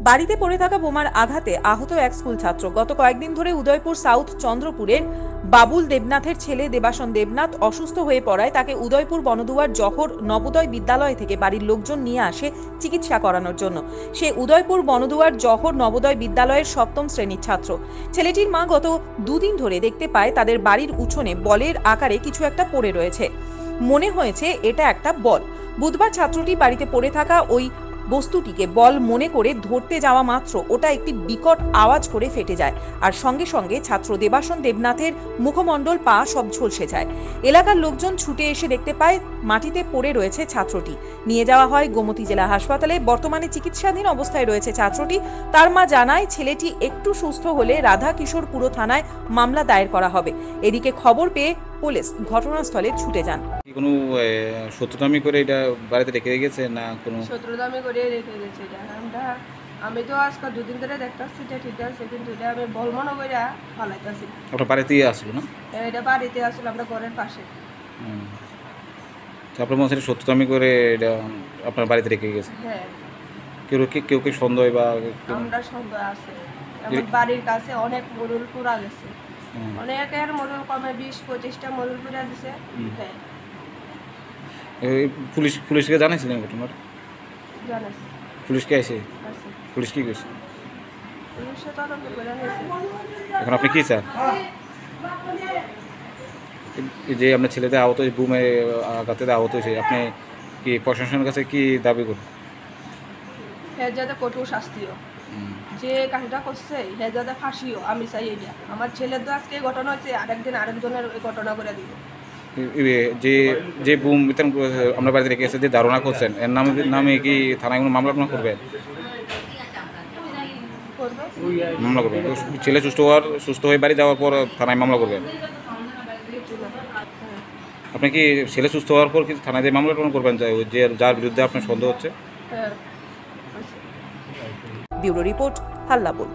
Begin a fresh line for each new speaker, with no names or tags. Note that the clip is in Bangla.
বাড়িতে পড়ে থাকা বোমার আঘাতে আহত এক স্কুল ছাত্র। গত কয়েকদিন ধরে উদয়পুর সাউথ চন্দ্রপুরের বাবুল দেবনাথের ছেলে দেবাসন দেবনাথ অসুস্থ হয়ে পড়ায় তাকে উদয়পুর বনদুয়ার জহর নবোদয় বিদ্যালয় থেকে বাড়ির লোকজন নিয়ে আসে চিকিৎসা করানোর জন্য। সে উদয়পুর বনদুয়ার জহর নবোদয় বিদ্যালয়ের 7ম শ্রেণীর ছাত্র। ছেলেটির মা গত দুদিন ধরে দেখতে পায় তাদের বাড়ির উঠোনে বলের আকারে কিছু একটা পড়ে রয়েছে। মনে হয়েছে এটা একটা বল। বুধবার ছাত্রটি বাড়িতে পড়ে থাকা ওই বস্তুটিকে বল মনে করে ধরতে যাওয়া মাত্র ওটা একটি বিকট আওয়াজ করে ফেটে যায়, আর সঙ্গে সঙ্গে ছাত্র দেবাসন দেবনাথের মুখমণ্ডল পা সব ঝলসে যায়। এলাকার লোকজন ছুটে এসে দেখতে পায় মাটিতে পড়ে রয়েছে ছাত্রটি। নিয়ে যাওয়া হয় গোমতী জেলা হাসপাতালে। বর্তমানে চিকিৎসাধীন অবস্থায় রয়েছে ছাত্রটি। তার মা জানায় ছেলেটি একটু সুস্থ হলে রাধা কিশোরপুর থানায় মামলা দায়ের করা হবে। এদিকে খবর পেয়ে পুলিশ ঘটনাস্থলে ছুটে যান।
কোনো শত্রুতামি করে এটা বাড়িতে রেখে গেছে না কোনো
শত্রুতামি করে রেখে গেছে এটা আমি তো আজকে দুদিন ধরে দেখতেছি এটা ঠিক আছে, কিন্তু এটা আমি বল মনে করে ফালাইতেছি।
আপনার বাড়িতেই আসলো না?
এটা বাড়িতে আসলে আমরা ঘরের পাশে।
আপনার মনে হচ্ছে শত্রুতামি করে এটা আপনার বাড়িতে রেখে গেছে?
হ্যাঁ।
কেউ সন্দেহ বা
আমরা সন্দেহ আছে। আমার বাড়ির কাছে অনেক মরুল পুরা গেছে, অনেকের মরুল কমে 20-25টা মরুল পুরা দিছে। হ্যাঁ।
পুলিশকে জানাইছিলেন ঘটনার?
জানাস
পুলিশকে আসে? পুলিশ কি কইছে?
পুলিশে তদন্ত করে নিয়েছে।
এখন আপনি কি চান? যে আপনার ছেলেদের আহত বুমে আঘাতে আহত হয়েছে, আপনি কি প্রশাসনের কাছে কি দাবি করুন?
হ্যাঁ, যাতে কঠোর শাস্তিও, যে কাজটা করছে হ্যাঁ যাতে ফাঁসিও আমি চাই। এটা আমার ছেলের তো আজকে এই ঘটনা হয়েছে, আরেকদিন আরেকজনের এই ঘটনা করে দিব।
যে বুম বিতরণ আমরা বাড়িতে রেখে এসে যে ধারণা করছেন এর নামে কি থানায় কোনো মামলা করবেন? মামলা করবেন? ছেলে সুস্থ হয়ে বাড়ি যাওয়ার পর থানায় মামলা করবেন? আপনি কি ছেলে সুস্থ হওয়ার পর কি থানায় যে মামলা করবেন যে যার বিরুদ্ধে আপনার সন্দেহ হচ্ছে?
Bureau report, হাল্লাবোল।